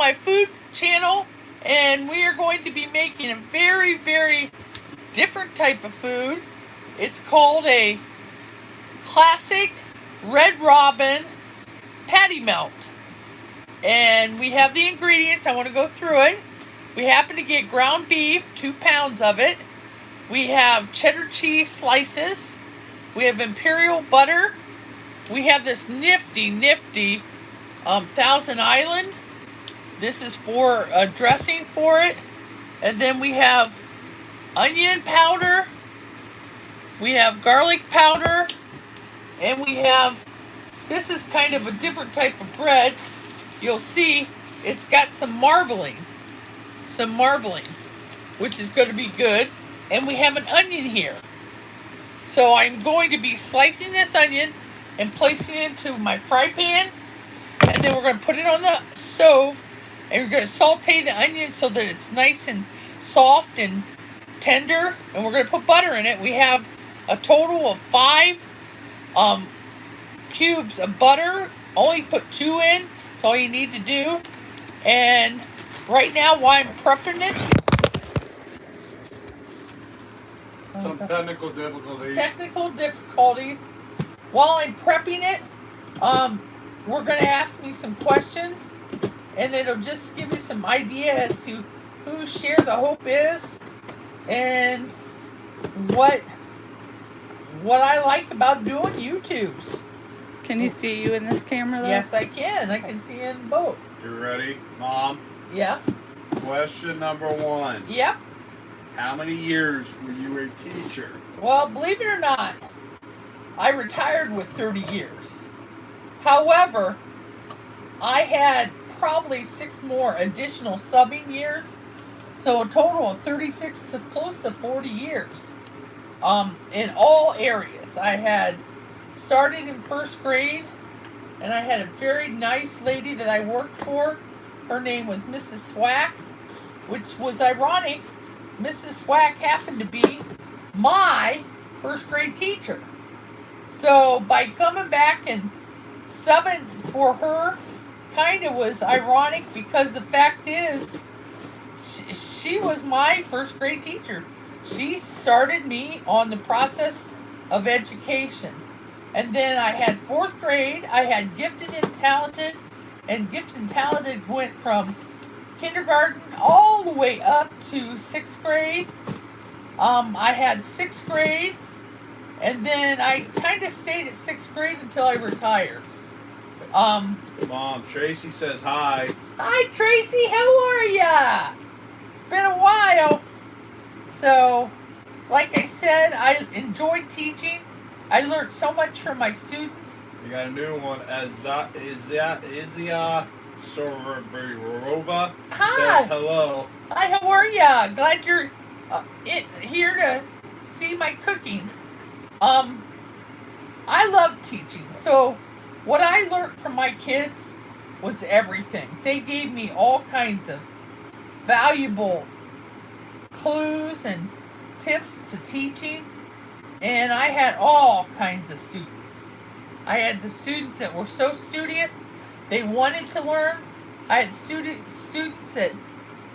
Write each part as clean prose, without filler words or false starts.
my food channel, and we are going to be making a very, very different type of food. It's called a classic Red Robin patty melt. And we have the ingredients. I want to go through it. We happen to get ground beef, 2 pounds of it. We have cheddar cheese slices. We have imperial butter. We have this nifty Thousand Island. This is for a dressing for it. And then we have onion powder. We have garlic powder. And we have, this is kind of a different type of bread. You'll see it's got some marbling, which is going to be good. And we have an onion here. So I'm going to be slicing this onion and placing it into my fry pan. And then we're going to put it on the stove. And we're going to saute the onion so that it's nice and soft and tender. And we're going to put butter in it. We have a total of 5 cubes of butter. Only put 2 in. That's all you need to do. And right now, while I'm prepping it, some technical difficulties. While I'm prepping it, we're going to ask me some questions, and it'll just give you some idea as to who Share the Hope is and what I like about doing YouTubes. Can you see you in this camera, though? Yes, I can. I can see in both. You ready, Mom? Yeah. Question number 1. Yep. How many years were you a teacher? Well, believe it or not, I retired with 30 years. However, I had probably 6 more additional subbing years, so a total of 36 to close to 40 years. In all areas. I had started in 1st grade, and I had a very nice lady that I worked for. Her name was Mrs. Swack, which was ironic. Mrs. Swack happened to be my 1st grade teacher. So by coming back and subbing for her kind of was ironic, because the fact is she was my 1st grade teacher. She started me on the process of education. And then I had 4th grade, I had gifted and talented, and gifted and talented went from kindergarten all the way up to 6th grade. I had 6th grade, and then I kind of stayed at 6th grade until I retired. Mom, Tracy says hi. Hi, Tracy. How are ya? It's been a while. So, like I said, I enjoyed teaching. I learned so much from my students. You got a new one. Izia Sorobarova Hi. says hello. Hi, how are ya? Glad you're here to see my cooking. I love teaching. So, what I learned from my kids was everything. They gave me all kinds of valuable clues and tips to teaching. And I had all kinds of students. I had the students that were so studious, they wanted to learn. I had students that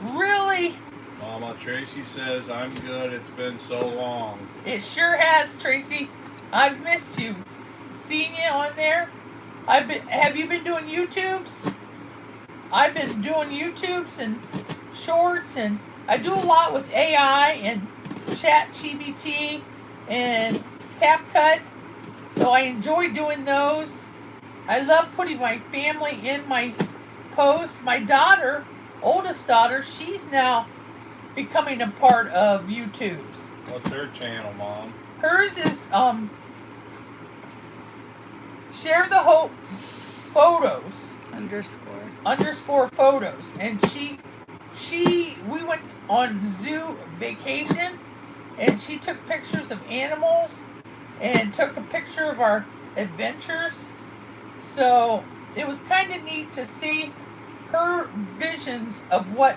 really... Mama, Tracy says, I'm good. It's been so long. It sure has, Tracy. I've missed you. Seeing you on there. Have you been doing YouTubes? I've been doing YouTubes and shorts, and I do a lot with AI and ChatGPT and CapCut, so I enjoy doing those. I love putting my family in my posts. My daughter, oldest daughter, she's now becoming a part of YouTube's. What's her channel, Mom? Hers is Share the Hope Photos _ photos, and we went on zoo vacation, and she took pictures of animals and took a picture of our adventures. So it was kind of neat to see her visions of what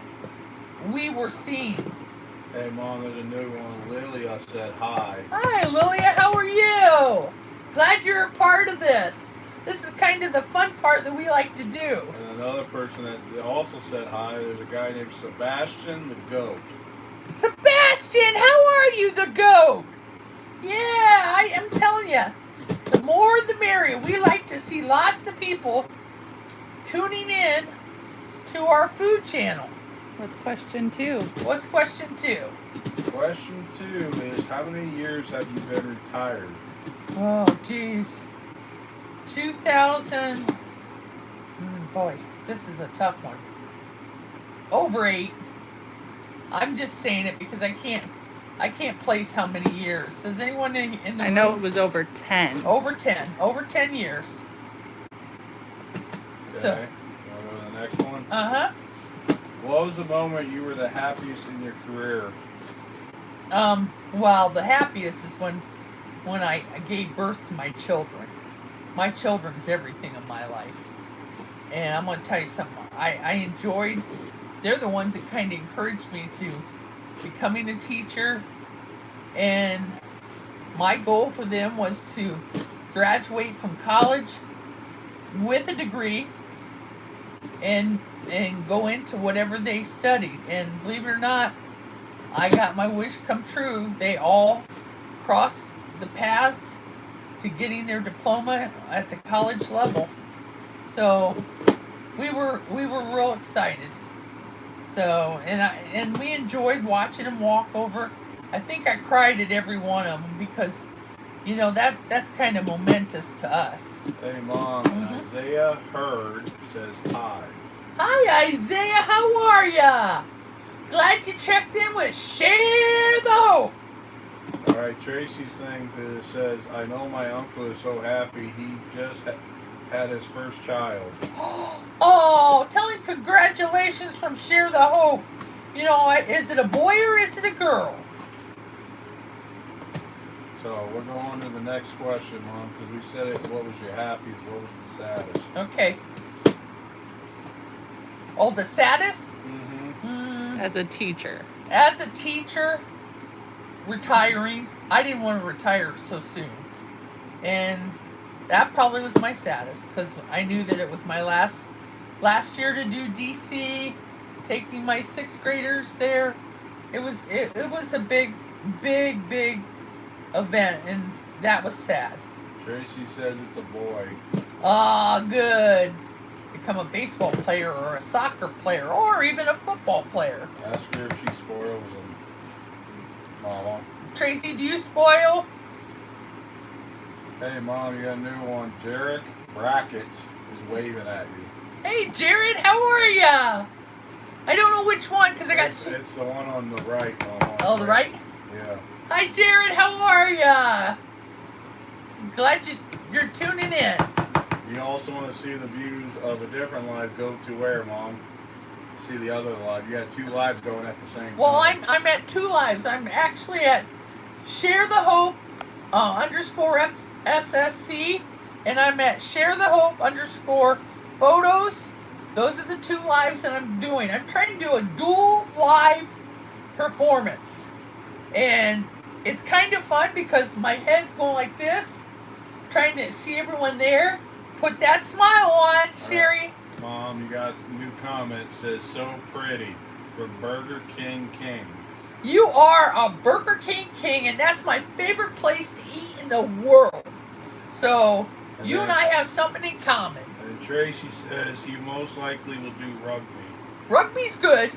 we were seeing. Hey, Mom, there's a new one. Lilia said hi. Hi, Lilia. How are you? Glad you're a part of this. This is kind of the fun part that we like to do. And then another person that also said hi. There's a guy named Sebastian the Goat. Sebastian, how are you, the goat? Yeah, I am telling you, the more the merrier. We like to see lots of people tuning in to our food channel. What's question 2? What's question 2? Question 2 is, how many years have you been retired? Oh, geez. 2000. Boy, this is a tough one. Over 8. I'm just saying it because I can't place how many years. Does anyone in the I know room? it was over 10. Over 10. Over 10 years. Okay. So. Want to go to the next one? Uh-huh. What was the moment you were the happiest in your career? Well, the happiest is when I gave birth to my children. My children's everything in my life. And I'm going to tell you something. I enjoyed, they're the ones that kind of encouraged me to becoming a teacher. And my goal for them was to graduate from college with a degree and go into whatever they studied. And believe it or not, I got my wish come true. They all crossed the paths to getting their diploma at the college level. So we were real excited. So and we enjoyed watching them walk over. I think I cried at every one of them because, you know, that's kind of momentous to us. Hey, Mom. Mhm. Isaiah Hurd says hi. Hi, Isaiah. How are ya? Glad you checked in with Share the Hope. All right, Tracy's thing says, I know my uncle is so happy he just had his first child. Oh, tell him congratulations from Share the Hope. You know, is it a boy or is it a girl? So we're going to the next question, Mom, because we said it. What was your happiest? What was the saddest? Okay. Oh, the saddest? Mm-hmm. As a teacher. As a teacher, retiring. I didn't want to retire so soon. And that probably was my saddest because I knew that it was my last year to do DC, taking my 6th graders there. It was a big event, and that was sad. Tracy says it's a boy. Ah, good. Become a baseball player or a soccer player or even a football player. Ask her if she spoils him. Mama. Tracy, do you spoil? Hey, Mom, you got a new one. Jarek Brackett is waving at you. Hey, Jared, how are ya? I don't know which one because I got two. It's the one on the right, Mama. Oh, the right? Yeah. Hi, Jared, how are ya? Glad you're tuning in. You also want to see the views of a different live, go to where, Mom? See the other live. You got 2 lives going at the same Well, time. I'm at 2 lives. I'm actually at Share the Hope _ FSSC, and I'm at Share the Hope _ photos. Those are the 2 lives that I'm doing. I'm trying to do a dual live performance, and it's kind of fun because my head's going like this, trying to see everyone there. Put that smile on, Sherry. Mom, you got a new comment. Says so pretty for Burger King King. You are a Burger King king, and that's my favorite place to eat in the world. So, you and I have something in common. And Tracy says he most likely will do rugby. Rugby's good.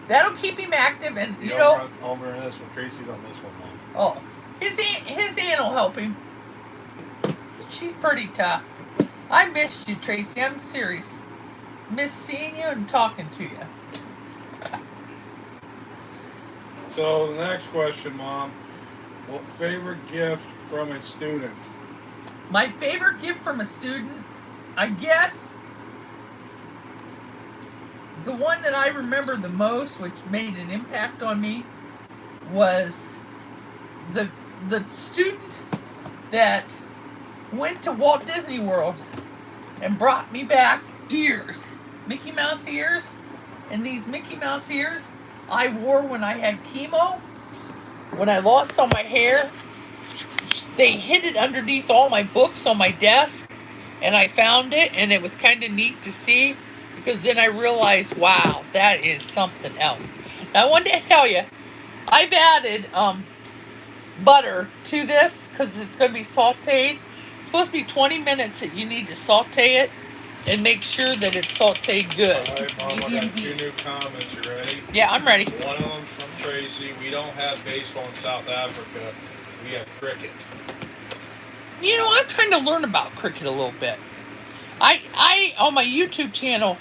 That'll keep him active, and you You're know. over in this one. Tracy's on this one, Mom. Oh, his aunt will help him. She's pretty tough. I missed you, Tracy. I'm serious. Miss seeing you and talking to you. So the next question, Mom. What favorite gift from a student? My favorite gift from a student, I guess, the one that I remember the most, which made an impact on me, was the student that went to Walt Disney World and brought me back ears, Mickey Mouse ears. And these Mickey Mouse ears I wore when I had chemo, when I lost all my hair. They hid it underneath all my books on my desk, and I found it, and it was kind of neat to see. because then I realized, wow, that is something else. Now, I wanted to tell you, I've added butter to this because it's going to be sauteed. It's supposed to be 20 minutes that you need to saute it and make sure that it's sauteed good. All right, Mom, I got 2 new comments. You ready? Yeah, I'm ready. One of them's from Tracy. We don't have baseball in South Africa. We have cricket. You know, I'm trying to learn about cricket a little bit. I on my YouTube channel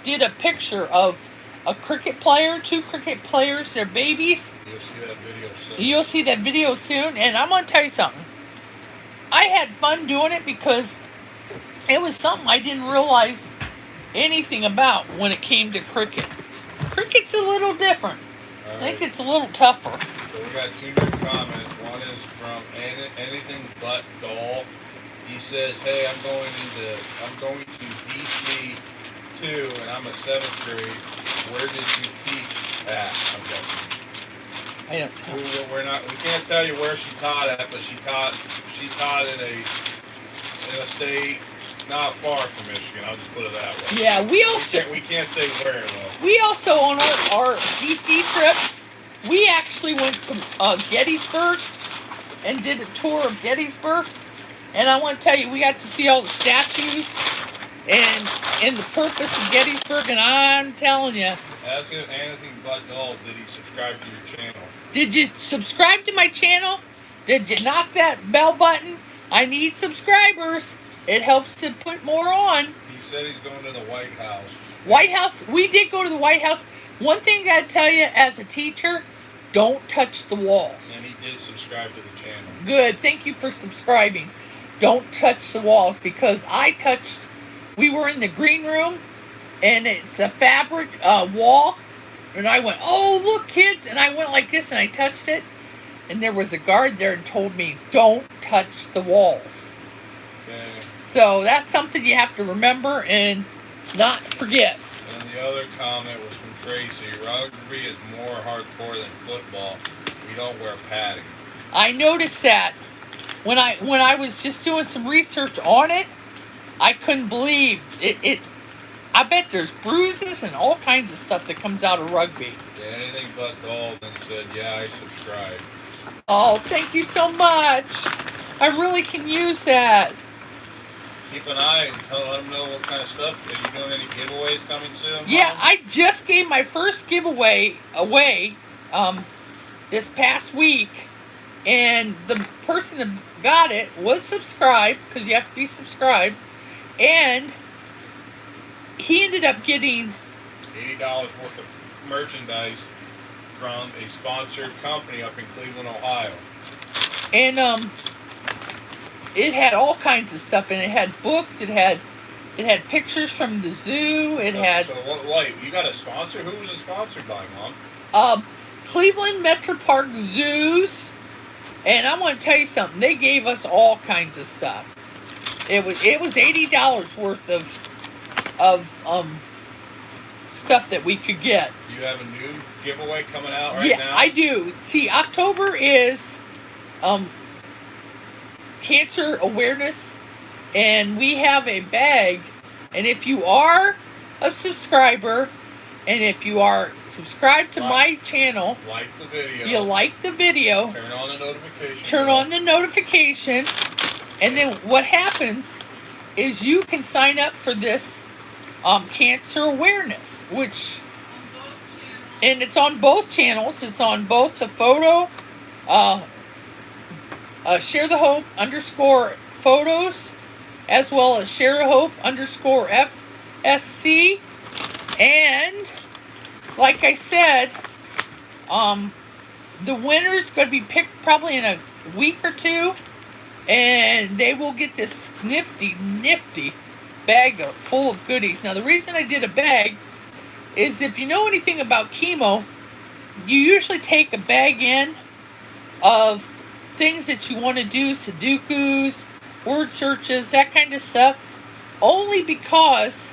did a picture of a cricket player, 2 cricket players, their babies. You'll see that video soon. You'll see that video soon, and I'm going to tell you something. I had fun doing it because it was something I didn't realize anything about when it came to cricket. Cricket's a little different. All I think right. it's a little tougher. So we got 2 new comments. One is from Anything But Doll. He says, "Hey, I'm going to DC too, and I'm a 7th grade. Where did you teach at?" I'm guessing. I don't know. We can't tell you where she taught at, but she taught in a state not far from Michigan. I'll just put it that way. Yeah, We can't say where though. we also on our DC trip, we actually went to Gettysburg and did a tour of Gettysburg. And I want to tell you, we got to see all the statues and the purpose of Gettysburg. And I'm telling you, Ask him Anything But Doll. Did he subscribe to your channel? did you subscribe to my channel? Did you knock that bell button? I need subscribers. It helps to put more on. He said he's going to the White House. White House, we did go to the White House. One thing I gotta tell you as a teacher, don't touch the walls. And he did subscribe to the channel. Good, thank you for subscribing. Don't touch the walls because we were in the green room and it's a fabric wall. And I went, "Oh, look, kids." And I went like this and I touched it. And there was a guard there and told me, "Don't touch the walls." Okay. So that's something you have to remember and not forget. And the other comment was from Tracy. Rugby is more hardcore than football. We don't wear padding. I noticed that when I was just doing some research on it, I couldn't believe it. I bet there's bruises and all kinds of stuff that comes out of rugby. Yeah, Anything But Doll then said, "Yeah, I subscribe." Oh, thank you so much. I really can use that. Keep an eye and let them know what kind of stuff. Are you doing any giveaways coming soon? Yeah, Mom? I just gave my first giveaway away this past week, and the person that got it was subscribed because you have to be subscribed, and he ended up getting $80 worth of merchandise from a sponsored company up in Cleveland, Ohio. and it had all kinds of stuff, and it had books, it had pictures from the zoo, it had So wait, you got a sponsor? Who was it sponsored by, Mom? Cleveland Metro Park Zoos, and I want to tell you something. They gave us all kinds of stuff. It was $80 worth of stuff that we could get. Do you have a new giveaway coming out right Yeah, now? I do. See, October is cancer awareness, and we have a bag. And if you are a subscriber, and if you are subscribed to my channel, Like the video. you like the video, Turn on the notification. turn bell. on the notification, and then what happens is you can sign up for this cancer awareness, and it's on both channels. It's on both the photo, Share the Hope _ photos, as well as Share the Hope _ FSC, and like I said, the winner's going to be picked probably in a week or two, and they will get this nifty bag full of goodies. Now, the reason I did a bag is if you know anything about chemo, you usually take a bag in of things that you want to do, Sudokus, word searches, that kind of stuff, only because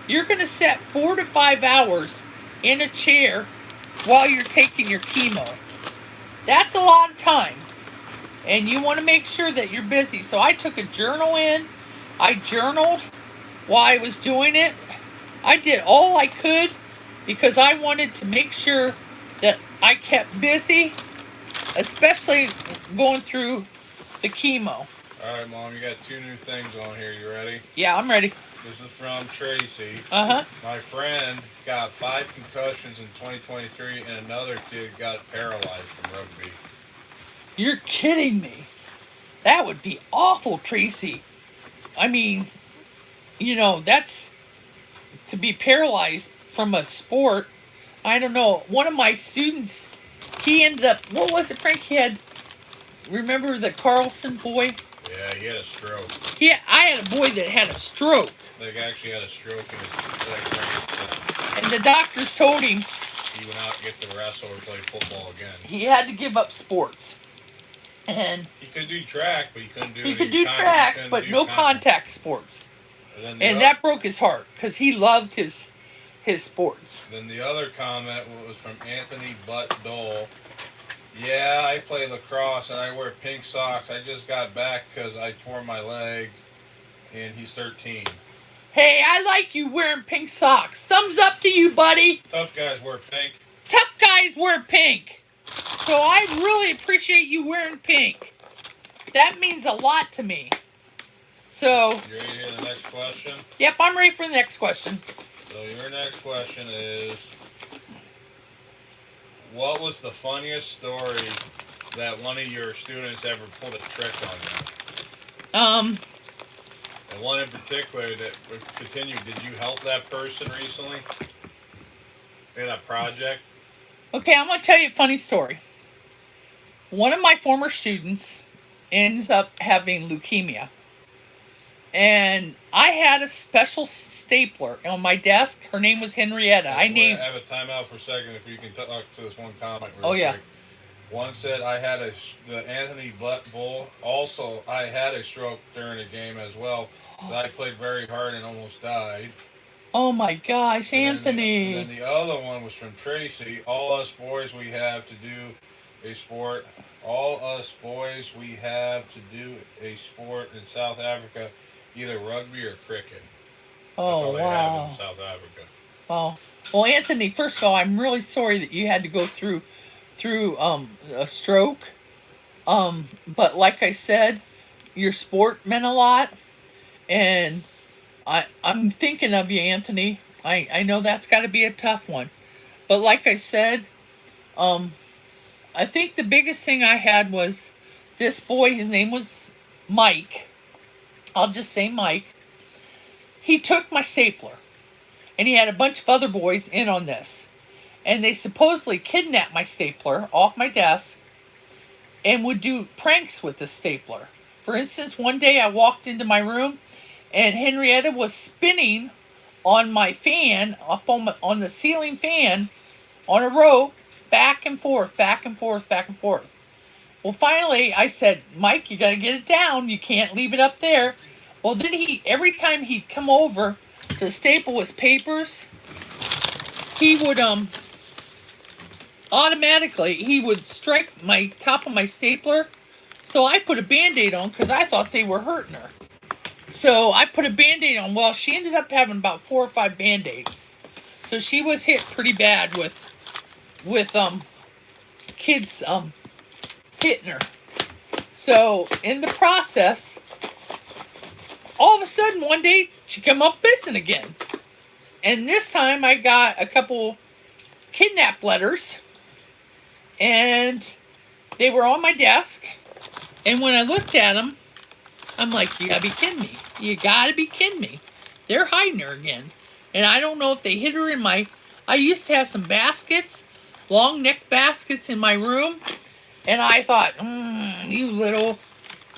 you're going to set 4 to 5 hours in a chair while you're taking your chemo. That's a lot of time, and you want to make sure that you're busy. So I took a journal in. I journaled while I was doing it, I did all I could because I wanted to make sure that I kept busy, especially going through the chemo. Alright, Mom, you got 2 new things on here. You ready? Yeah, I'm ready. This is from Tracy. Uh-huh. My friend got 5 concussions in 2023, and another kid got paralyzed from rugby. You're kidding me. That would be awful, Tracy. I mean, that's to be paralyzed from a sport. I don't know. One of my students, he ended up, what was it, Frank? Remember the Carlson boy? Yeah, he had a stroke. I had a boy that had a stroke. Like, actually had a stroke in his leg, And the doctors told him he would not get to wrestle or play football again. he had to give up sports. And He could do track, but he couldn't do he any could do track, but no contact sports. And that broke his heart because he loved his sports. Then the other comment was from Anthony Butt Dole. Yeah, I play lacrosse and I wear pink socks. I just got back because I tore my leg, and he's 13. Hey, I like you wearing pink socks. Thumbs up to you, buddy. Tough guys wear pink. Tough guys wear pink. So I really appreciate you wearing pink. That means a lot to me. So, You ready to hear the next question? yep, I'm ready for the next question. So your next question is, what was the funniest story that one of your students ever pulled a trick on you? And one in particular that would continue, did you help that person recently in a project? Okay, I'm going to tell you a funny story. One of my former students ends up having leukemia. And I had a special stapler on my desk. Her name was Henrietta. I have a timeout for a second if you can talk to this one comment real quick. Yeah. One said, the Anthony Butt Bull. Also, I had a stroke during a game as well. I played very hard and almost died. Oh my gosh, Anthony. And then the other one was from Tracy. All us boys, we have to do a sport. All us boys, we have to do a sport in South Africa, either rugby or cricket. That's all they have in South Africa. Oh, well, Anthony, first of all, I'm really sorry that you had to go through a stroke. But like I said, your sport meant a lot, and I'm thinking of you, Anthony. I know that's got to be a tough one, but like I said, I think the biggest thing I had was this boy. His name was Mike. I'll just say Mike. He took my stapler, and he had a bunch of other boys in on this. And they supposedly kidnapped my stapler off my desk and would do pranks with the stapler. For instance, one day I walked into my room and Henrietta was spinning on my fan, up on the ceiling fan, on a rope, back and forth, back and forth, back and forth. Well, finally, I said, Mike, you got to get it down. You can't leave it up there. Well, then every time he'd come over to staple his papers, he would, automatically, he would strike my top of my stapler. So I put a Band-Aid on because I thought they were hurting her. So I put a Band-Aid on. Well, she ended up having about 4 or 5 Band-Aids. So she was hit pretty bad with kids, hitting her. So in the process, all of a sudden one day she come up missing again. And this time I got a couple kidnap letters, and they were on my desk. And when I looked at them, I'm like, you gotta be kidding me. You gotta be kidding me. They're hiding her again. And I don't know if they hid her in I used to have some baskets, long neck baskets in my room. And I thought, you little,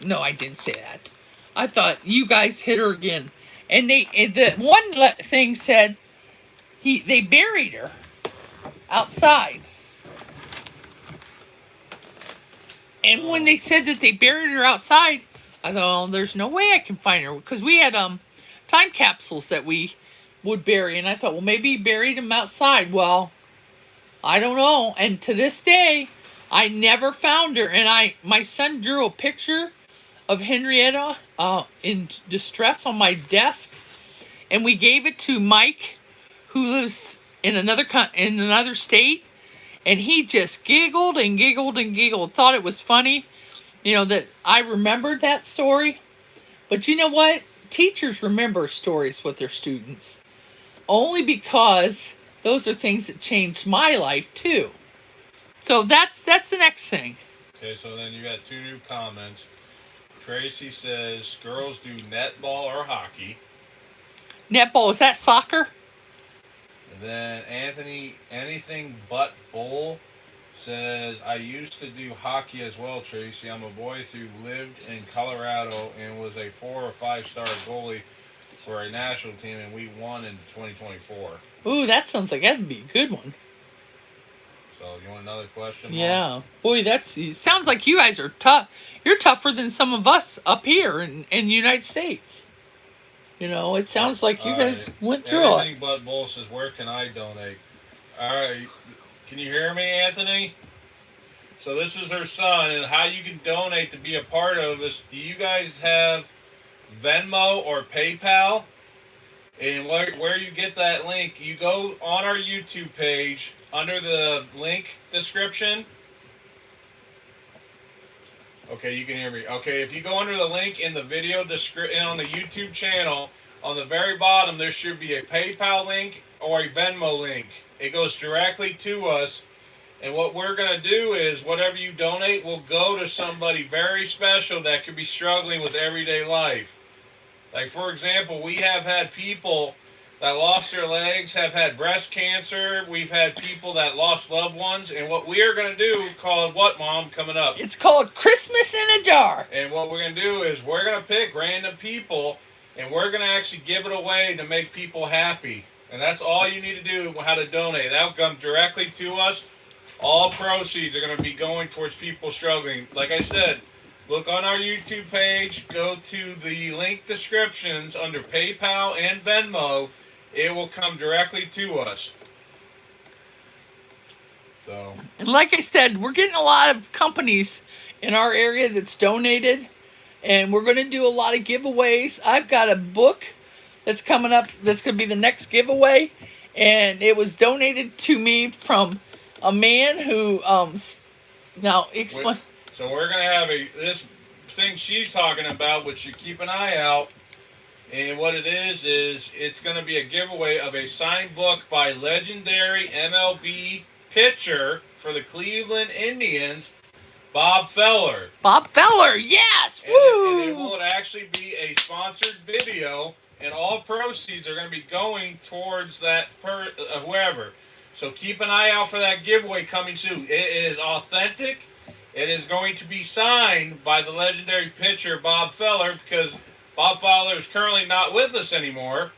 no, I didn't say that. I thought, you guys hit her again. And the one thing said, they buried her outside. And when they said that they buried her outside, I thought, oh, there's no way I can find her. Because we had time capsules that we would bury. And I thought, well, maybe he buried them outside. Well, I don't know. And to this day, I never found her. And my son drew a picture of Henrietta in distress on my desk. And we gave it to Mike who lives in another state, and he just giggled and giggled and giggled. Thought it was funny, that I remembered that story. But you know what? Teachers remember stories with their students only because those are things that changed my life too. So that's the next thing. Okay, so then you got two new comments. Tracy says girls do netball or hockey. Netball, is that soccer? And then Anthony, anything but bowl, says, I used to do hockey as well, Tracy. I'm a boy who lived in Colorado and was a 4 or 5 star goalie for a national team, and we won in 2024. Ooh, that sounds like that'd be a good one. So, you want another question, Mom? Yeah. Boy, it sounds like you guys are tough. You're tougher than some of us up here in the United States. It sounds like you guys went through it. Anything but bowl says, where can I donate? All right. Can you hear me, Anthony? So this is her son, and how you can donate to be a part of this. Do you guys have Venmo or PayPal? And where you get that link, you go on our YouTube page under the link description. Okay, you can hear me. Okay, if you go under the link in the video description on the YouTube channel, on the very bottom there should be a PayPal link or a Venmo link. It goes directly to us. And what we're going to do is whatever you donate will go to somebody very special that could be struggling with everyday life. Like, for example, we have had people that lost their legs, have had breast cancer. We've had people that lost loved ones. And what we are going to do, called what, Mom, coming up? It's called Christmas in a Jar. And what we're going to do is we're going to pick random people, and we're going to actually give it away to make people happy. And that's all you need to do, how to donate. That'll come directly to us. All proceeds are going to be going towards people struggling. Like I said, look on our YouTube page. Go to the link descriptions under PayPal and Venmo. It will come directly to us. So. And like I said, we're getting a lot of companies in our area that's donated. And we're going to do a lot of giveaways. I've got a book that's coming up that's going to be the next giveaway. And it was donated to me from a man who, now explain. So we're going to have this thing she's talking about, which you keep an eye out. And what it is it's going to be a giveaway of a signed book by legendary MLB pitcher for the Cleveland Indians, Bob Feller. Bob Feller, yes! Woo! And it will actually be a sponsored video, and all proceeds are going to be going towards that whoever. So keep an eye out for that giveaway coming soon. It is authentic. It is going to be signed by the legendary pitcher, Bob Feller, because Bob Feller is currently not with us anymore.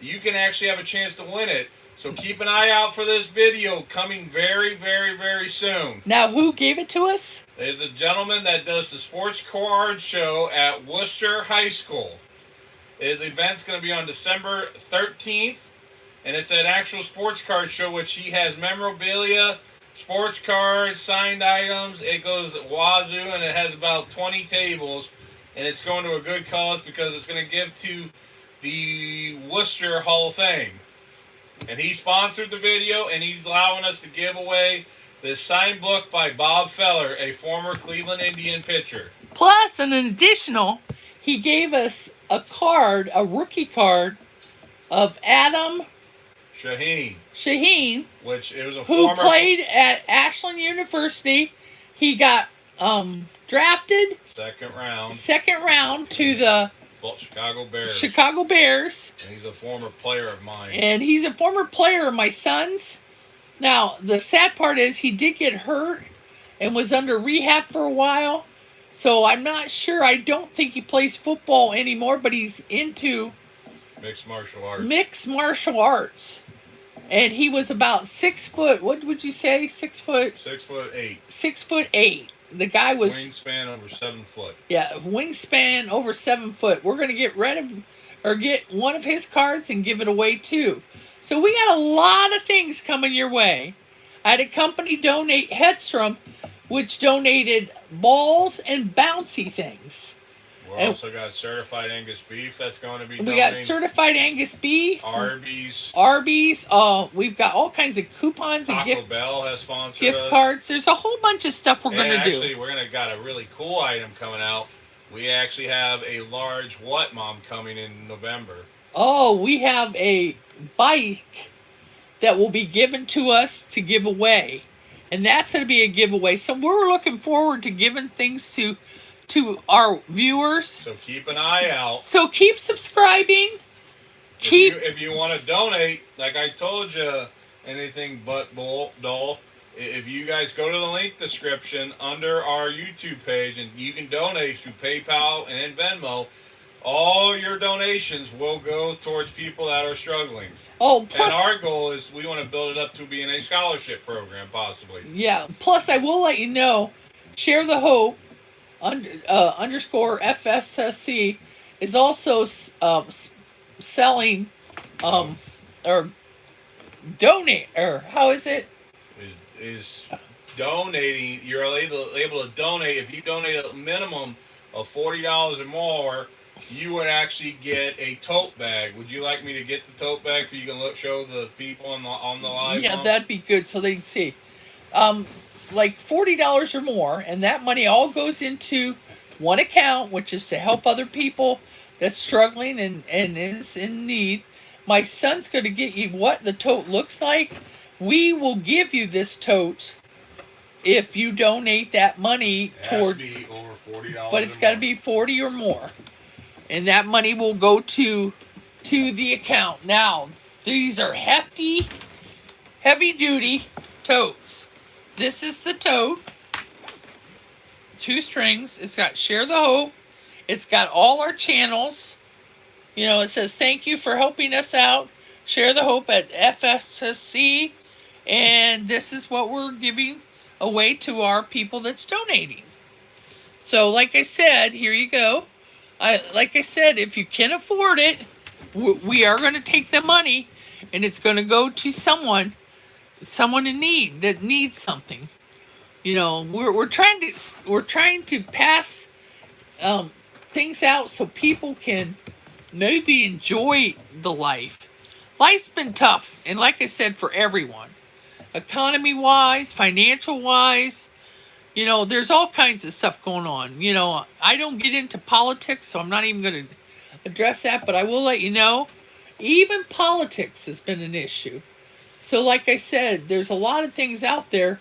You can actually have a chance to win it. So keep an eye out for this video coming very, very, very soon. Now, who gave it to us? There's a gentleman that does the sports card show at Worcester High School. The event's going to be on December 13th. And it's an actual sports card show, which he has memorabilia, sports cards, signed items. It goes wazoo, and it has about 20 tables. And it's going to a good cause because it's going to give to the Worcester Hall of Fame. And he sponsored the video, and he's allowing us to give away this signed book by Bob Feller, a former Cleveland Indian pitcher. Plus, an additional, he gave us a card, a rookie card, of Adam Shaheen, which it was who played at Ashland University. He got drafted second round to the Chicago Bears. And he's a former player of mine. And he's a former player of my son's. Now, the sad part is he did get hurt and was under rehab for a while. So I'm not sure. I don't think he plays football anymore, but he's into mixed martial arts. And he was about 6 foot. What would you say? 6 foot? 6'8". 6'8". The guy was wingspan over 7 foot. Yeah, wingspan over 7 foot. We're gonna get one of his cards and give it away too. So we got a lot of things coming your way. I had a company donate, Headstrom, which donated balls and bouncy things. We And also got certified Angus beef that's going to be we got donating. certified Angus beef, Arby's, Arby's. We've got all kinds of coupons and Taco Bell has sponsored gift us. cards. There's a whole bunch of stuff we're And gonna actually, do. we're gonna got a really cool item coming out. We actually have a large What Mom coming in November. Oh, we have a bike that will be given to us to give away, and that's going to be a giveaway. So we're looking forward to giving things to our viewers. So keep an eye out. So keep subscribing. Keep If you want to donate, like I told you, anything but dull. If you guys go to the link description under our YouTube page, and you can donate through PayPal and Venmo, all your donations will go towards people that are struggling. oh And plus our goal is we want to build it up to being a scholarship program, possibly. yeah. Plus I will let you know. Share the Hope underscore FSSC is also selling or donate, or how is it? Is donating. You're able to donate. If you donate a minimum of $40 or more, you would actually get a tote bag. Would you like me to get the tote bag so you can show the people on the live? Yeah, one? that'd be good so they can see. Like $40 or more, and that money all goes into one account, which is to help other people that's struggling and is in need. My son's going to get you what the tote looks like. We will give you this tote if you donate that money It has toward, to be over $40. but it's got to be 40 or more, and that money will go to the account. Now, these are heavy duty totes. This is the tote. 2 strings. It's got Share the Hope. It's got all our channels. You know, it says thank you for helping us out. Share the Hope at FSSC. And this is what we're giving away to our people that's donating. So, like I said, here you go. Like I said, if you can afford it, we are going to take the money, and it's going to go to someone in need that needs something. You know, we're trying to pass things out so people can maybe enjoy the life. Life's been tough, and like I said, for everyone. Economy wise, financial wise, you know, there's all kinds of stuff going on. You know, I don't get into politics, so I'm not even going to address that, but I will let you know, even politics has been an issue. So like I said, there's a lot of things out there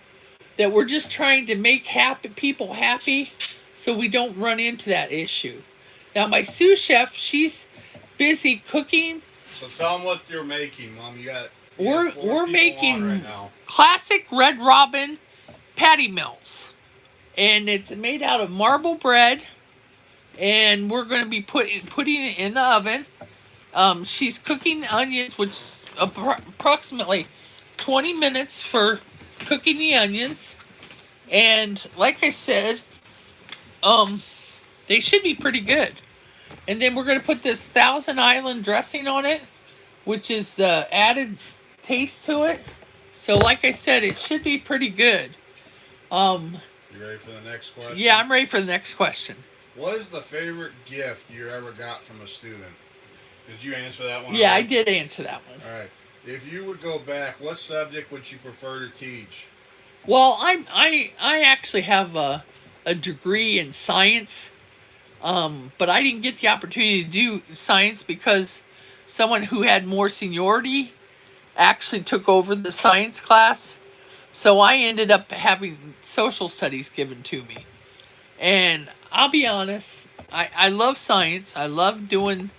that we're just trying to make people happy so we don't run into that issue. Now my sous chef, she's busy cooking. So tell them what you're making, Mom. You got We're 4 people making on right now. classic Red Robin patty melts, and it's made out of marble bread, and we're going to be putting it in the oven. She's cooking the onions, which is approximately 20 minutes for cooking the onions, and like I said, they should be pretty good. And then we're going to put this Thousand Island dressing on it, which is the added taste to it. So like I said, it should be pretty good. You ready for the next question? Yeah, I'm ready for the next question. What is the favorite gift you ever got from a student? Did you answer that one? Yeah, I already? did answer that one. All right. If you would go back, what subject would you prefer to teach? Well, I actually have a degree in science, but I didn't get the opportunity to do science because someone who had more seniority actually took over the science class. So I ended up having social studies given to me. And I'll be honest, I love science. I love doing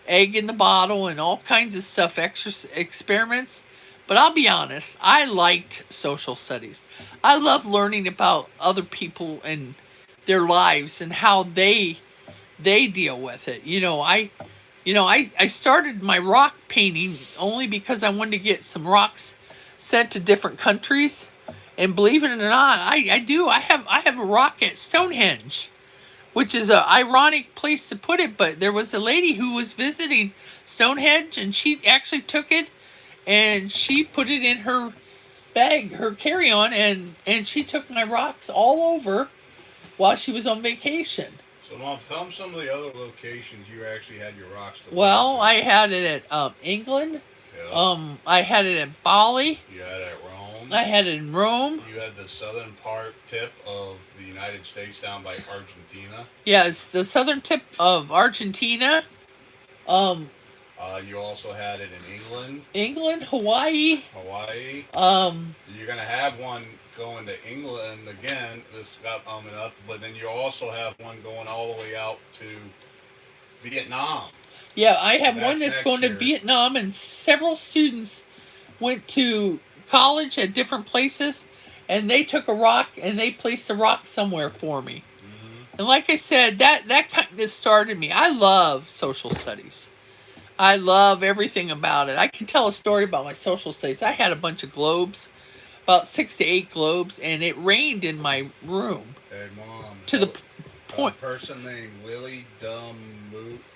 egg in the bottle and all kinds of stuff, experiments. But I'll be honest, I liked social studies. I love learning about other people and their lives and how they deal with it. I started my rock painting only because I wanted to get some rocks sent to different countries. And believe it or not, I do. I have a rock at Stonehenge, which is an ironic place to put it. But there was a lady who was visiting Stonehenge, and she actually took it and she put it in her bag, her carry-on, and she took my rocks all over while she was on vacation. So, Mom, tell them some of the other locations you actually had your rocks delivered Well, to. I had it at England. Yeah. I had it in Bali. You had it at Rome. I had it in Rome. You had the southern part tip of the United States down by Argentina. Yes, the southern tip of Argentina. You also had it in England, England, Hawaii. Hawaii. Um, You're gonna have one going to England again. This got coming up, but then you also have one going all the way out to Vietnam. yeah, I have That's one that's next going to year. Vietnam, and several students went to college at different places, and they took a rock and they placed a rock somewhere for me. And like I said, that kind of started me. I love social studies. I love everything about it. I can tell a story about my social studies. I had a bunch of globes, about 6 to 8 globes, and it rained in my room Hey, Mom. to the point. A person named Lily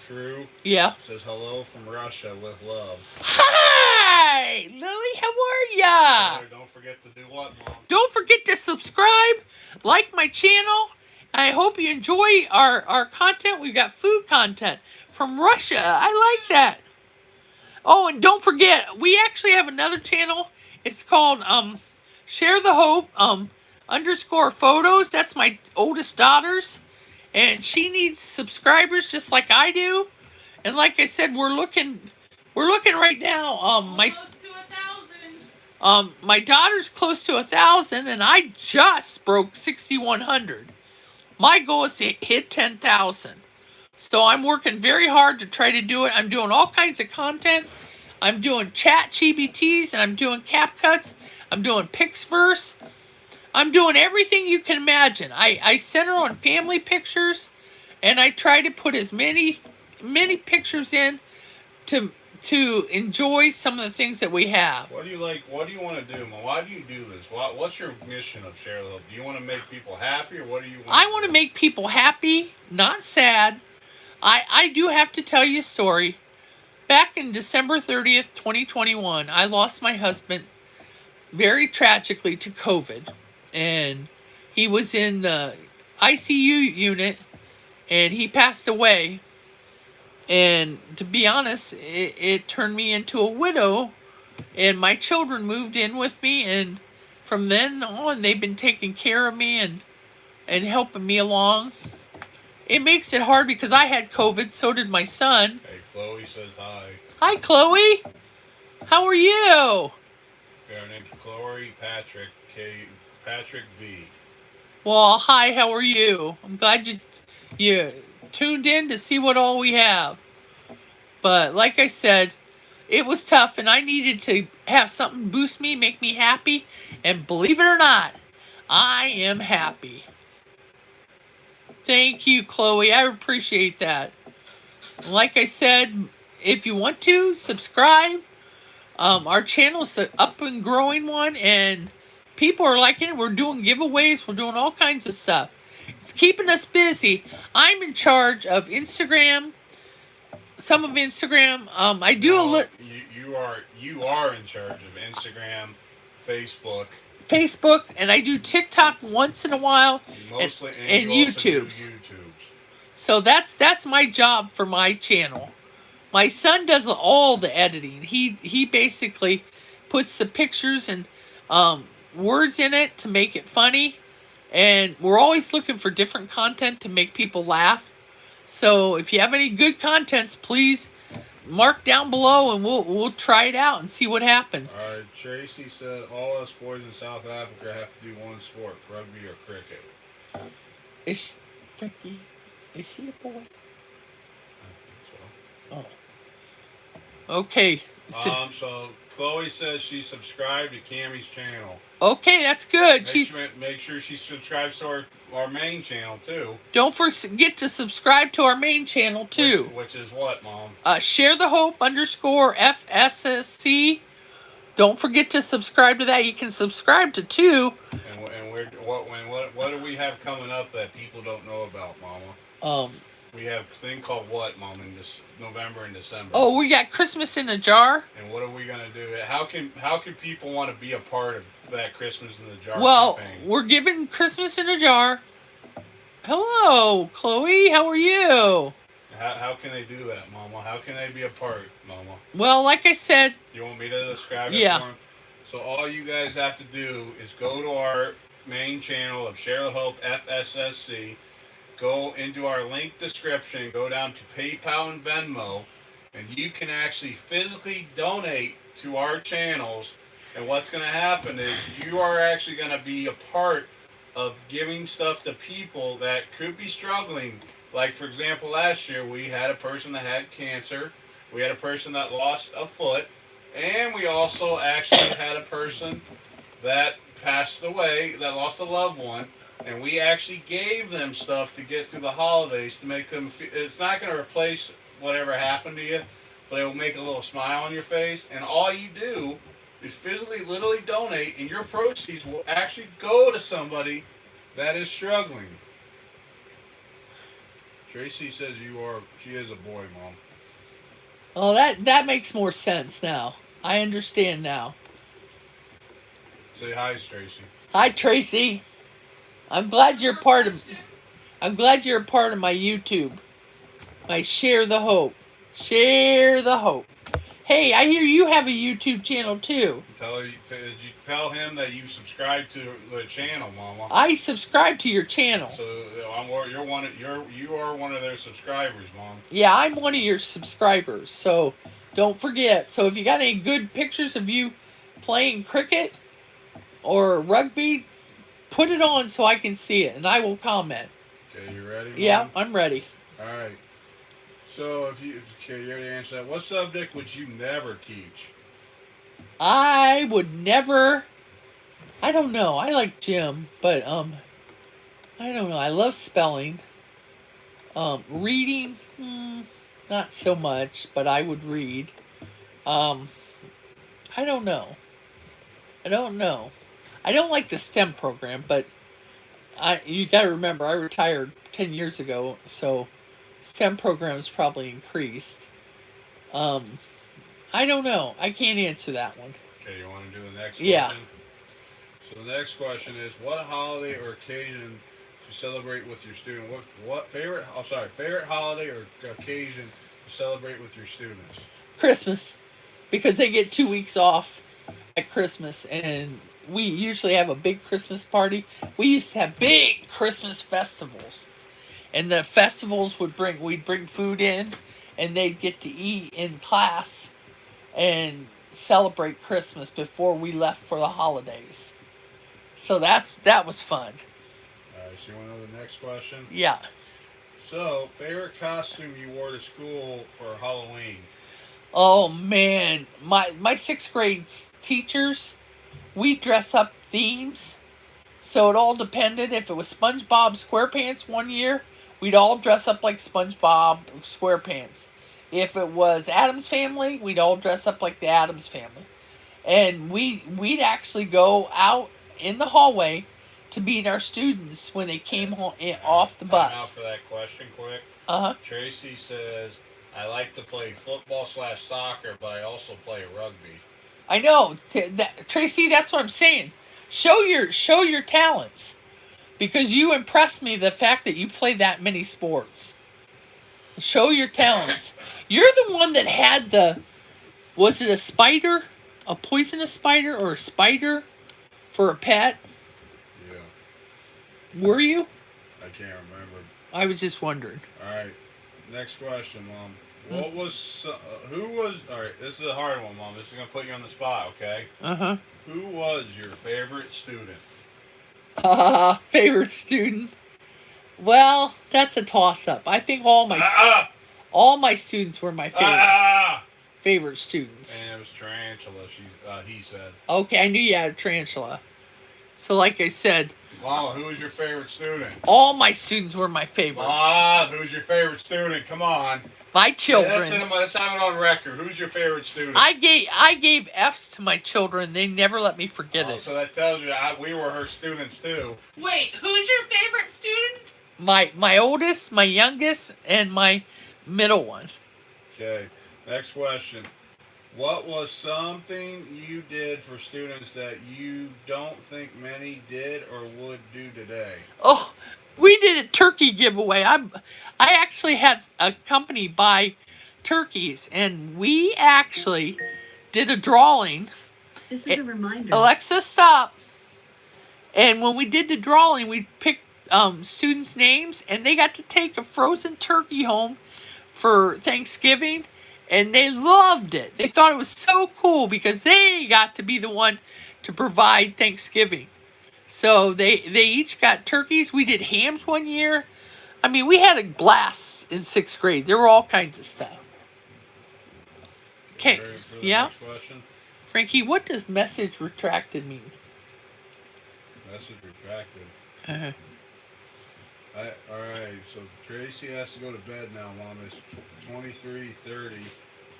True Yeah. says hello from Russia with love. Hi, Lily. How are ya? Don't forget to do what, Mom? Don't forget to subscribe, like my channel. I hope you enjoy our content. We've got food content from Russia. I like that. Oh, and don't forget, we actually have another channel. It's called Share the Hope underscore photos. That's my oldest daughter's. And she needs subscribers just like I do. And like I said, we're looking right now. My daughter's close to 1,000, and I just broke 6,100. My goal is to hit 10,000. So I'm working very hard to try to do it. I'm doing all kinds of content. I'm doing chat GBTs, and I'm doing CapCuts. I'm doing Pixverse. I'm doing everything you can imagine. I center on family pictures, and I try to put as many pictures in to enjoy some of the things that we have. What do you like? What do you want to do, Mom? Why do you do this? What's your mission of Share the Hope? Do you want to make people happy, or what do you want? I want to make people happy, not sad. I do have to tell you a story. Back in December 30th, 2021, I lost my husband very tragically to COVID. And he was in the ICU unit, and he passed away. And to be honest, it turned me into a widow, and my children moved in with me, and from then on, they've been taking care of me and helping me along. It makes it hard because I had COVID, so did my son. Hey, Chloe says hi. Hi, Chloe. How are you? Her name's Chloe Patrick Patrick V. Well, hi, how are you? I'm glad you tuned in to see what all we have. But like I said, it was tough, and I needed to have something boost me, make me happy. And believe it or not, I am happy. Thank you, Chloe. I appreciate that. Like I said, if you want to, subscribe. Our channel's an up and growing one, and people are liking it. We're doing giveaways. We're doing all kinds of stuff. It's keeping us busy. I'm in charge of Instagram. Some of Instagram. I do a little You are in charge of Instagram, Facebook, and I do TikTok once in a while, mostly, and you also do YouTubes. YouTubes. So that's my job for my channel. My son does all the editing. He basically puts the pictures and words in it to make it funny. And we're always looking for different content to make people laugh. So if you have any good contents, please mark down below, and we'll try it out and see what happens. All right, Tracy said all us boys in South Africa have to do one sport, rugby or cricket. Is she a boy? Oh. Okay. So Chloe says she subscribed to Cammie's channel. Okay, that's good. Make sure she subscribes to our main channel too. Don't forget to subscribe to our main channel too. Which is what, Mom? Share the Hope _ FSSC. Don't forget to subscribe to that. You can subscribe to 2. And what do we have coming up that people don't know about, Mama? We have a thing called what, Mom, in this November and December? Oh, we got Christmas in a Jar. And what are we gonna do? How can people want to be a part of that Christmas in the Jar Well, campaign? we're giving Christmas in a Jar Hello, Chloe. How are you? How can they do that, Mama? How can they be a part, Mama? Well, like I said, You want me to describe it yeah. for them? So all you guys have to do is go to our main channel of Share the Hope FSSC. Go into our link description. Go down to PayPal and Venmo, and you can actually physically donate to our channels. And what's going to happen is you are actually going to be a part of giving stuff to people that could be struggling. Like, for example, last year we had a person that had cancer, we had a person that lost a foot, and we also actually had a person that passed away, that lost a loved one. And we actually gave them stuff to get through the holidays to make them feel, it's not going to replace whatever happened to you, but it will make a little smile on your face. And all you do is physically, literally donate, and your proceeds will actually go to somebody that is struggling. Tracy says she is a boy, Mom. Oh, that makes more sense now. I understand now. Say hi, Tracy. Hi, Tracy. I'm glad you're part of. I'm glad you're a part of my YouTube. My Share the Hope. Share the Hope. Hey, I hear you have a YouTube channel too. Did you tell him that you subscribe to the channel, Mama? I subscribe to your channel. So you are one of their subscribers, Mom. Yeah, I'm one of your subscribers. So don't forget. So if you got any good pictures of you playing cricket or rugby, put it on so I can see it, and I will comment. Okay, you ready, Mom? Yeah, I'm ready. All right. So you already answered that. What subject would you never teach? I would never. I don't know. I like gym, but I don't know. I love spelling. Reading, not so much, but I would read. I don't know. I don't know. I don't like the STEM program, but you got to remember I retired 10 years ago, so STEM programs probably increased. I don't know. I can't answer that one. Okay, you want to do the next Yeah. question? So the next question is, what holiday or occasion to celebrate with your student? What favorite holiday or occasion to celebrate with your students? Christmas, because they get 2 weeks off at Christmas, and we usually have a big Christmas party. We used to have big Christmas festivals, and the festivals we'd bring food in, and they'd get to eat in class and celebrate Christmas before we left for the holidays. So that was fun. All right, so you want to know the next question? Yeah. So, favorite costume you wore to school for Halloween? Oh man, my sixth grade teachers, we dress up themes. So it all depended. If it was SpongeBob SquarePants one year, we'd all dress up like SpongeBob SquarePants. If it was Addams Family, we'd all dress up like the Addams Family. And we'd actually go out in the hallway to meet our students when they came off the Time bus. out for that question quick. Uh-huh. Tracy says, I like to play football/soccer, but I also play rugby. I know, Tracy. That's what I'm saying. Show your talents, because you impressed me. The fact that you play that many sports. Show your talents. You're the one that had was it a spider, a poisonous spider, or a spider for a pet? Yeah. Were you? I can't remember. I was just wondering. All right. Next question, Mom. Who was? All right. This is a hard one, Mom. This is gonna put you on the spot, okay? Uh-huh. Who was your favorite student? Favorite student? Well, that's a toss-up. I think all my students were my favorite students. And it was Tarantula. He said. Okay, I knew you had a tarantula. So, like I said, Mama, who was your favorite student? all my students were my favorites. Mom, who's your favorite student? Come on. My children. Let's have it on record. Who's your favorite student? I gave F's to my children. They never let me forget it. So that tells you we were her students too. Wait, who's your favorite student? My oldest, my youngest, and my middle one. Okay. Next question. What was something you did for students that you don't think many did or would do today? Oh, we did a turkey giveaway. I actually had a company buy turkeys, and we actually did a drawing. This is a reminder. Alexa, stop. And when we did the drawing, we picked students' names, and they got to take a frozen turkey home for Thanksgiving, and they loved it. They thought it was so cool because they got to be the one to provide Thanksgiving. So they each got turkeys. We did hams one year. I mean, we had a blast in 6th grade. There were all kinds of stuff. Okay, Ready for the yeah. next question? Frankie, what does message retracted mean? Message retracted. Uh-huh. All right, so Tracy has to go to bed now, Mom. It's 23:30,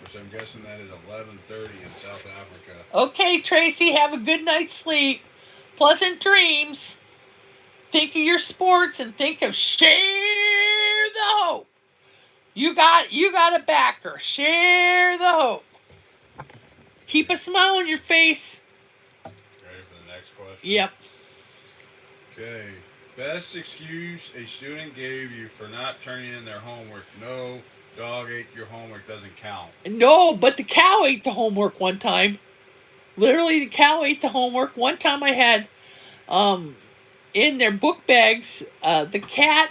which I'm guessing that is 11:30 in South Africa. Okay, Tracy, have a good night's sleep. Pleasant dreams. Think of your sports and think of Share the Hope. You got a backer. Share the Hope. Keep a smile on your face. Ready for the next question? Yep. Okay. Best excuse a student gave you for not turning in their homework. No, dog ate your homework doesn't count. No, but the cow ate the homework one time. Literally, the cow ate the homework. One time I had, in their book bags, the cat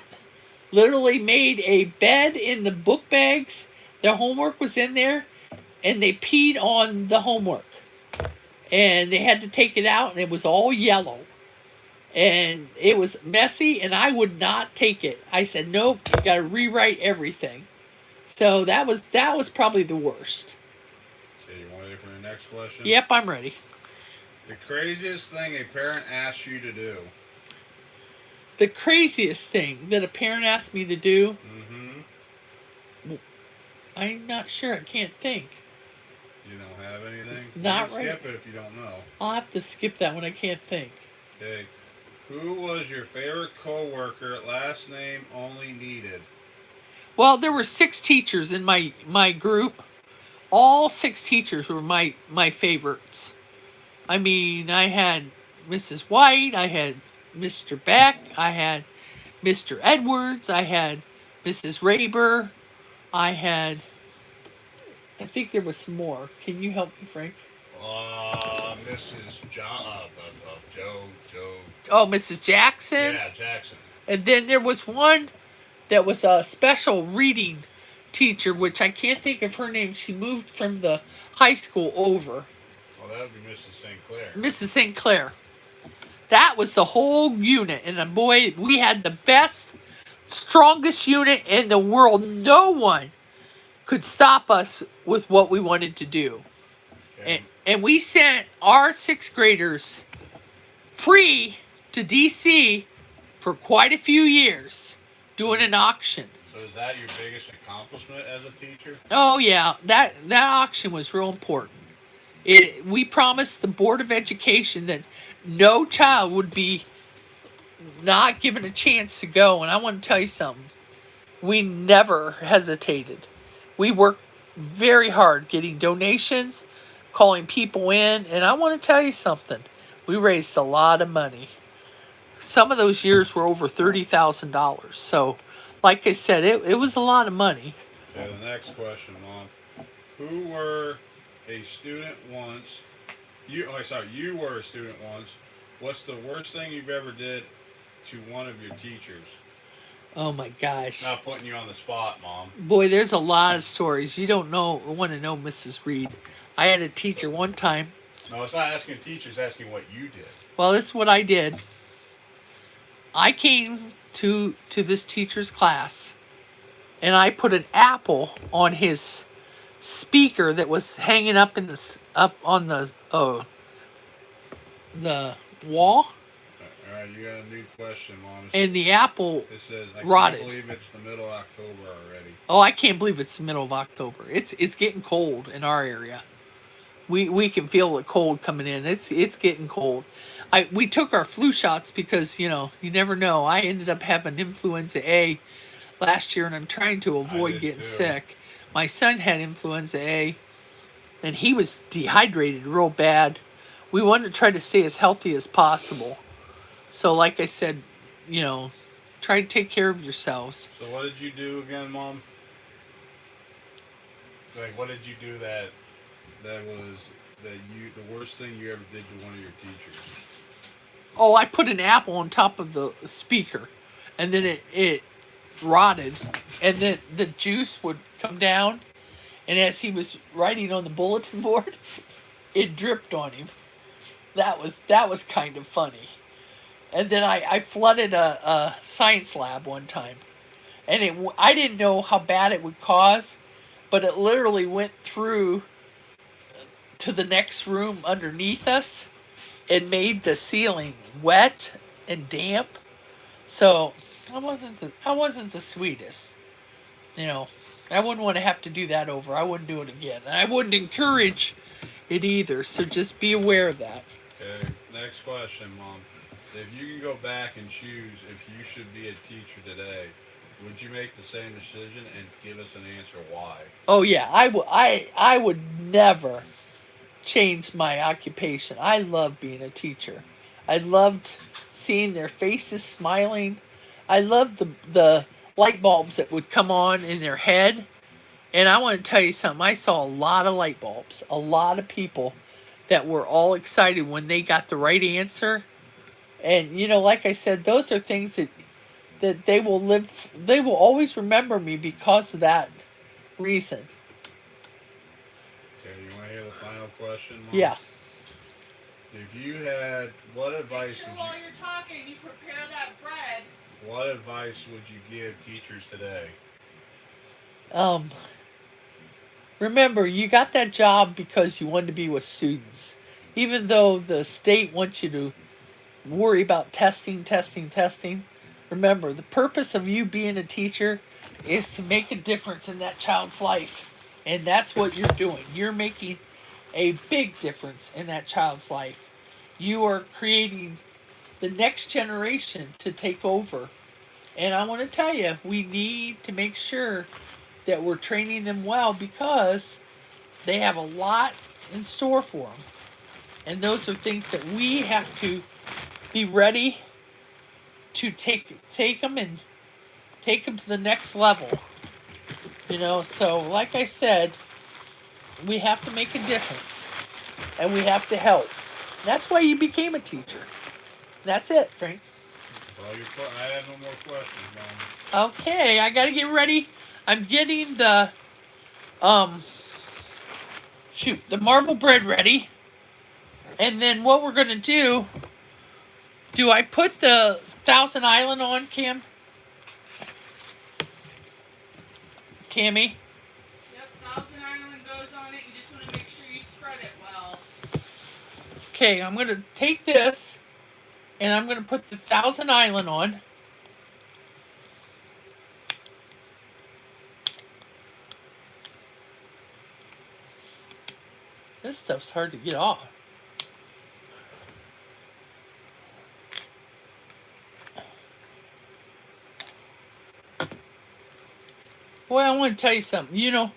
literally made a bed in the book bags. Their homework was in there, and they peed on the homework. And they had to take it out, and it was all yellow. And it was messy, and I would not take it. I said, nope, you got to rewrite everything. So that was probably the worst. Okay, you want to for the next question? Yep, I'm ready. The craziest thing a parent asks you to do. The craziest thing that a parent asked me to do, Mm-hmm. I'm not sure. I can't think. You don't have anything? Not you can right. skip it if you don't know. I'll have to skip that one. I can't think. Okay. Who was your favorite coworker? Last name only needed. Well, there were 6 teachers in my group. All 6 teachers were my favorites. I mean, I had Mrs. White, I had Mr. Beck, I had Mr. Edwards, I had Mrs. Raber, I think there was some more. Can you help me, Frank? Mrs. Joe. Oh, Mrs. Jackson. Yeah, Jackson. And then there was one that was a special reading teacher, which I can't think of her name. She moved from the high school over. Oh, that would be Mrs. St. Clair. Mrs. St. Clair. That was the whole unit. And boy, we had the best, strongest unit in the world. No one could stop us with what we wanted to do. Okay. And we sent our 6th graders free to DC for quite a few years doing an auction. So is that your biggest accomplishment as a teacher? Oh yeah, that auction was real important. We promised the Board of Education that no child would be not given a chance to go, and I want to tell you something. We never hesitated. We worked very hard getting donations, calling people in, and I want to tell you something. We raised a lot of money. Some of those years were over $30,000. So, like I said, it was a lot of money. Okay, the next question, Mom. Who were a student once? You were a student once. What's the worst thing you've ever did to one of your teachers? Oh my gosh. Not putting you on the spot, Mom. Boy, there's a lot of stories. You don't want to know Mrs. Reed. I had a teacher one time. No, it's not asking teachers, it's asking what you did. Well, this is what I did. I came to this teacher's class, and I put an apple on his speaker that was hanging up on the wall, All right, you got a new question, Mom. and the apple. It says, I rotted. can't believe it's the middle of October already. Oh, I can't believe it's the middle of October. It's getting cold in our area. We can feel the cold coming in. It's getting cold. We took our flu shots because, you never know. I ended up having influenza A last year, and I'm trying to avoid getting sick. My son had influenza A, and he was dehydrated real bad. We wanted to try to stay as healthy as possible. So like I said, Try to take care of yourselves. So what did you do again, Mom? Like, what did you do that was the worst thing you ever did to one of your teachers? Oh, I put an apple on top of the speaker, and then it rotted, and then the juice would come down, and as he was writing on the bulletin board, it dripped on him. That was kind of funny. And then I flooded a science lab one time, and I didn't know how bad it would cause, but it literally went through to the next room underneath us and made the ceiling wet and damp. So I wasn't the sweetest. You know, I wouldn't want to have to do that over. I wouldn't do it again. And I wouldn't encourage it either. So just be aware of that. Okay, next question, Mom. If you can go back and choose if you should be a teacher today, would you make the same decision and give us an answer why? Oh yeah, I would never change my occupation. I love being a teacher. I loved seeing their faces smiling. I loved the light bulbs that would come on in their head. And I want to tell you something. I saw a lot of light bulbs, a lot of people that were all excited when they got the right answer. And you know, like I said, those are things that they will always remember me because of that reason. Okay, you want to hear the final question, Mom? Yeah. If you had, what advice Make sure would while you? you're talking, you prepare that bread. What advice would you give teachers today? Remember, you got that job because you wanted to be with students. Even though the state wants you to worry about testing. Remember, the purpose of you being a teacher is to make a difference in that child's life. And that's what you're doing. You're making a big difference in that child's life. You are creating the next generation to take over. And I want to tell you, we need to make sure that we're training them well because they have a lot in store for them. And those are things that we have to be ready to take them and take them to the next level. You know, so like I said, we have to make a difference and we have to help. That's why you became a teacher. That's it, Frank. Well, I have no more questions, Mom. Okay, I gotta get ready. I'm getting the the marble bread ready. And then what we're gonna do I put the Thousand Island on, Cammy? Yep, Thousand Island goes on it. You just want to make sure you spread it well. Okay, I'm gonna take this and I'm gonna put the Thousand Island on. This stuff's hard to get off. Well, I want to tell you something. You know,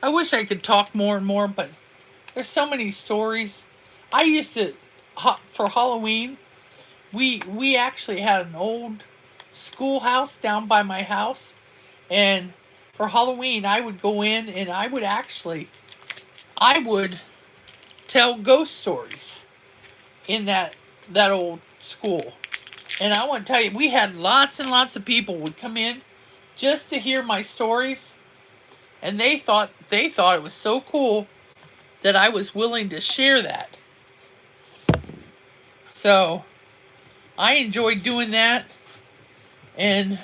I wish I could talk more and more, but there's so many stories. I used to, for Halloween, we actually had an old schoolhouse down by my house, and for Halloween I would go in and I would tell ghost stories in that old school. And I want to tell you, we had lots and lots of people would come in just to hear my stories, and they thought it was so cool that I was willing to share that. So I enjoyed doing that, and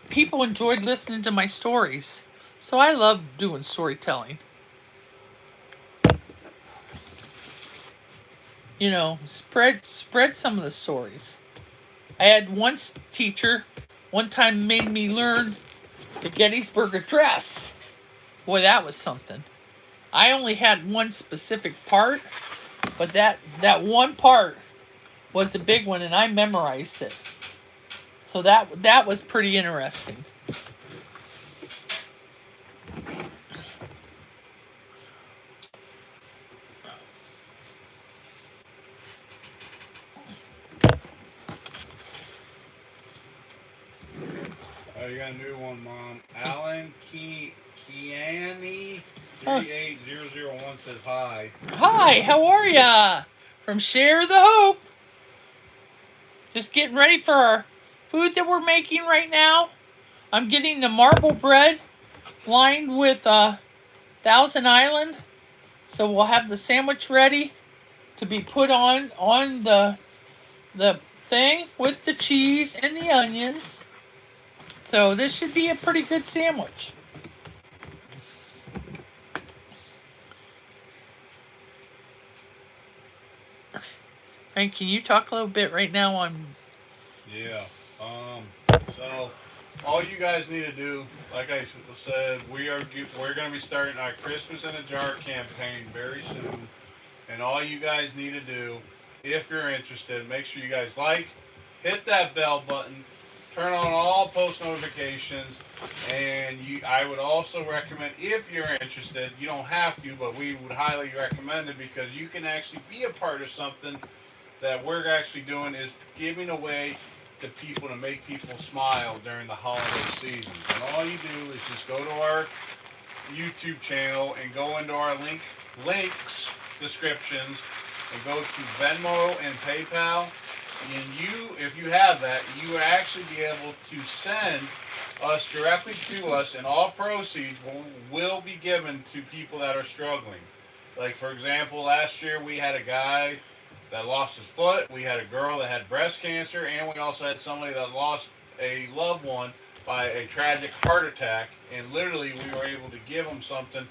people enjoyed listening to my stories. So I love doing storytelling. You know, spread some of the stories. I had one teacher one time made me learn the Gettysburg Address. Boy, that was something. I only had one specific part, but that one part was a big one, and I memorized it. So that was pretty interesting. Oh, you got a new one, Mom. Alan Kiani Oh. 38001 says hi. Hi, how are ya? From Share the Hope. Just getting ready for our food that we're making right now. I'm getting the marble bread lined with Thousand Island. So we'll have the sandwich ready to be put on the thing with the cheese and the onions. So this should be a pretty good sandwich. Frank, can you talk a little bit right now on... Yeah. So all you guys need to do, like I said, we're going to be starting our Christmas in a Jar campaign very soon. And all you guys need to do, if you're interested, make sure you guys hit that bell button, turn on all post notifications, and I would also recommend, if you're interested, you don't have to, but we would highly recommend it because you can actually be a part of something that we're actually doing is giving away to people to make people smile during the holiday season. And all you do is just go to our YouTube channel and go into our links descriptions and go to Venmo and PayPal. And if you have that, you will actually be able to send us directly to us, and all proceeds will be given to people that are struggling. Like, for example, last year we had a guy that lost his foot, we had a girl that had breast cancer, and we also had somebody that lost a loved one by a tragic heart attack, and literally we were able to give them something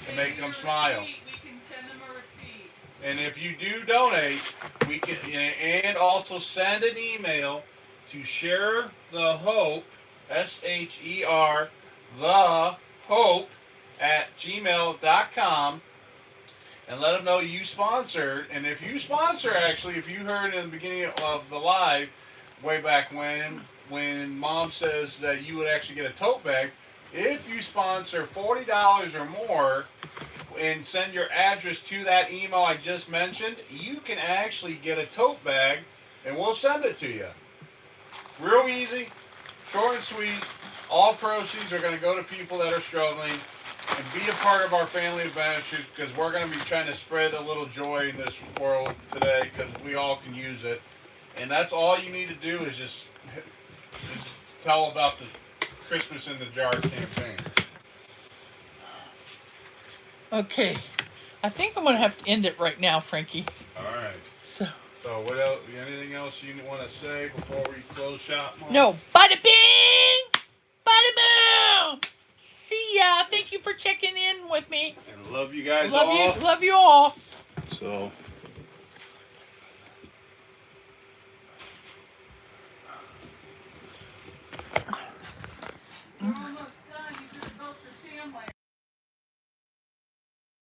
to make them smile. We can send them a receipt. And if you do donate, we can, and also send an email to Share the Hope, SHER, the Hope @gmail.com, and let them know you sponsored. And if you sponsor, actually, if you heard in the beginning of the live, way back when Mom says that you would actually get a tote bag, if you sponsor $40 or more and send your address to that email I just mentioned, you can actually get a tote bag, and we'll send it to you. Real easy, short and sweet. All proceeds are going to go to people that are struggling. And be a part of our family adventures, because we're going to be trying to spread a little joy in this world today, because we all can use it. And that's all you need to do is just tell about the Christmas in the Jar campaign. Okay, I think I'm going to have to end it right now, Frankie. All right. So what else? Anything else you want to say before we close shop, Mom? no, bada bing, bada boom. See ya. Thank you for checking in with me. And love you guys all. Love you all. So.